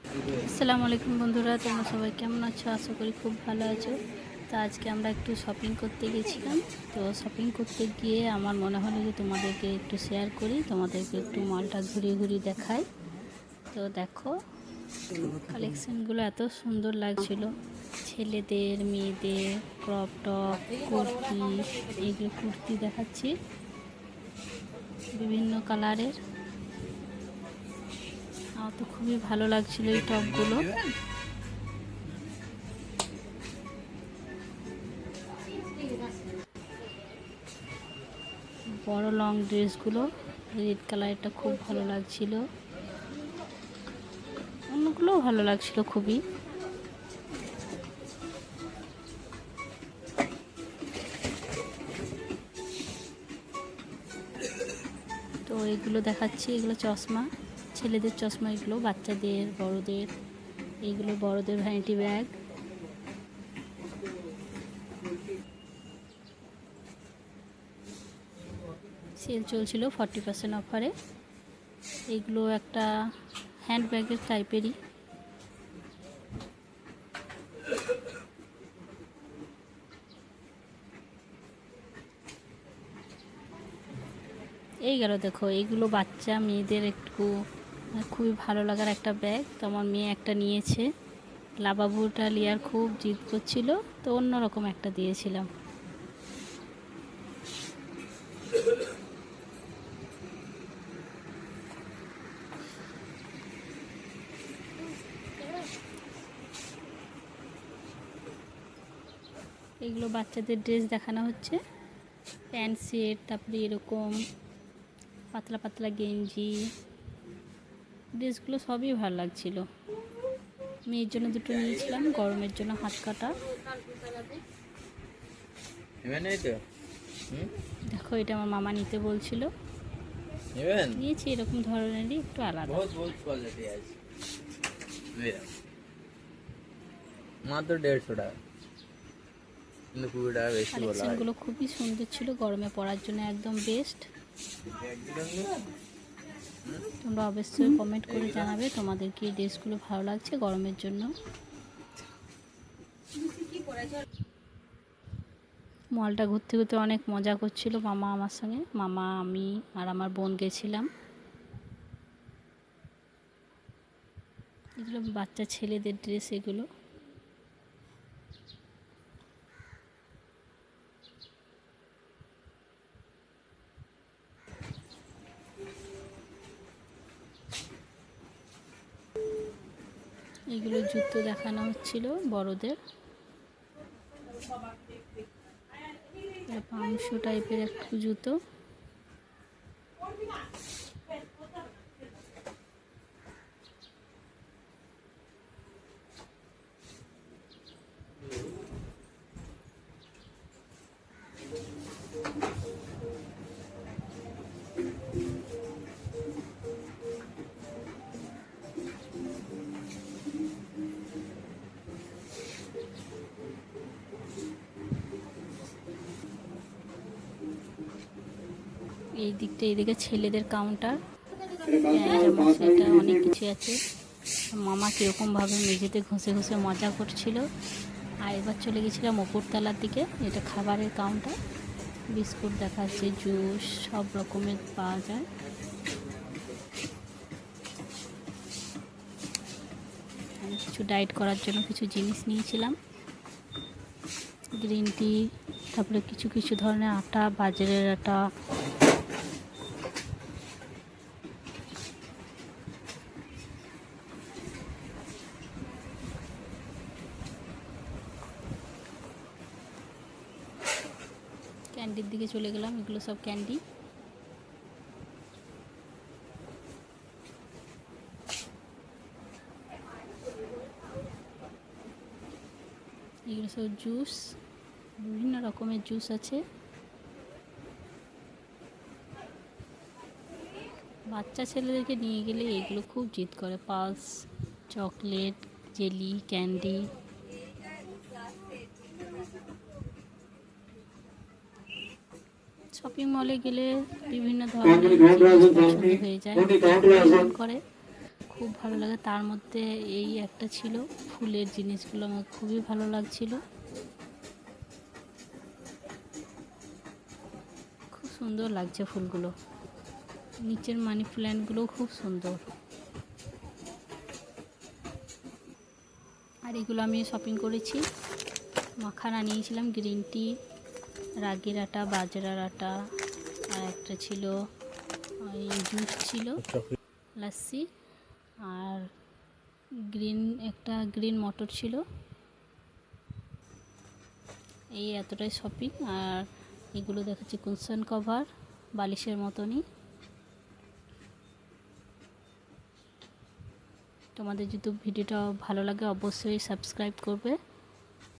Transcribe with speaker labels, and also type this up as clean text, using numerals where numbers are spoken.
Speaker 1: আসসালামু আলাইকুম বন্ধুরা, তোমরা সবাই কেমন আছো? আশা করি খুব ভালো আছো। তো আজকে আমরা একটু শপিং করতে গেছিলাম। তো শপিং করতে গিয়ে আমার মনে হলো যে তোমাদেরকে একটু শেয়ার করি, তোমাদেরকে একটু মলটা ঘুরিয়ে ঘুরিয়ে দেখাই। তো দেখো, কালেকশানগুলো এত সুন্দর লাগছিল। ছেলেদের, মেয়েদের ক্রপ টপ, কুর্তি, এইগুলো কুর্তি দেখাচ্ছি বিভিন্ন কালারের। আমার তো খুবই ভালো লাগছিল এই টপগুলো। বড় লং ড্রেসগুলো রেড কালারটা খুব ভালো লাগছিল, অন্যগুলোও ভালো লাগছিল খুবই। তো এগুলো দেখাচ্ছি, এগুলো চশমা, ছেলেদের চশমা, এগুলো বাচ্চাদের, বড়দের। এইগুলো বড়দের ভ্যানিটি ব্যাগ। সেল চলছিল 40% অফারে। এইগুলো একটা হ্যান্ড ব্যাগের টাইপেরই। এই গেল দেখো, এইগুলো বাচ্চা মেয়েদের একটু খুবই ভালো লাগার একটা ব্যাগ। তো আমার মেয়ে একটা নিয়েছে, লাবাবুটা লিয়ার খুব জিদ করছিল, তো অন্যরকম একটা দিয়েছিলাম। এগুলো বাচ্চাদের ড্রেস দেখানো হচ্ছে, প্যান্ট সেট, তারপরে এরকম পাতলা পাতলা গেঞ্জি। ড্রেসগুলো সবই ভালো লাগছিল। মেয়ের জন্য দুটো নিয়েছিলাম, গরমের জন্য হাত কাটা। দেখো, এটা আমার মামা নিতে বলছিল, নিয়েছি। এরকম ধরনেরই একটু আলাদা।
Speaker 2: মাত্র 150 টাকা, কিন্তু 20 টাকা বেশি বলা হয়।
Speaker 1: কালেকশনগুলো খুবই সুন্দর ছিল, গরমে পরার জন্য একদম বেস্ট। তোমরা অবশ্যই কমেন্ট করে জানাবে তোমাদের কি ড্রেসগুলো ভালো লাগছে গরমের জন্য। মলটা ঘুরতে ঘুরতে অনেক মজা করছিল মামা আমার সঙ্গে। মামা, আমি আর আমার বোন গেছিলাম। এগুলো বাচ্চা ছেলেদের ড্রেস এগুলো। এগুলো জুতো দেখানো হচ্ছিল বড়দের, পামশু টাইপের একটু জুতো। এই দিকটা, এইদিকে ছেলেদের কাউন্টার, এটা অনেক কিছু আছে। মামা কীরকমভাবে মেঝেতে ঘষে ঘষে মজা করছিল। আর এবার চলে গেছিলাম ওপরতলার দিকে, এটা খাবারের কাউন্টার। বিস্কুট দেখাচ্ছে, জুস সব রকমের পাওয়া যায়। আমি কিছু ডায়েট করার জন্য কিছু জিনিস নিয়েছিলাম, গ্রিন টি, তারপরে কিছু কিছু ধরনের আটা, বাজারের আটা। ক্যান্ডির দিকে চলে গেলাম, এগুলো সব ক্যান্ডি। এগুলো সব জুস, বিভিন্ন রকমের জুস আছে। বাচ্চা ছেলেদেরকে নিয়ে গেলে এগুলো খুব জিদ করে, pulse, chocolate, jelly, candy. Shopping মলে গেলে বিভিন্ন ধরনের জিনিস পছন্দ হয়ে যায়, করে খুব খুব ভালো লাগে। তার মধ্যে এই একটা ছিল, ফুলের জিনিসগুলো আমার খুবই ভালো লাগছিল। খুব সুন্দর লাগছে ফুলগুলো, নিচের মানি প্ল্যান্টগুলো খুব সুন্দর। আর এগুলো আমি শপিং করেছি। মাখানা নিয়েছিলাম, গ্রিন টি, রাগির আটা, বাজরার আটা, আর একটা ছিল জুস ছিল, লাস্সি, আর গ্রিন মটর ছিল। এই এতটাই শপিং। আর এগুলো দেখাচ্ছি কুশন কভার, বালিশের মতনই। তোমাদের যদি ভিডিওটা ভালো লাগে অবশ্যই সাবস্ক্রাইব করবে।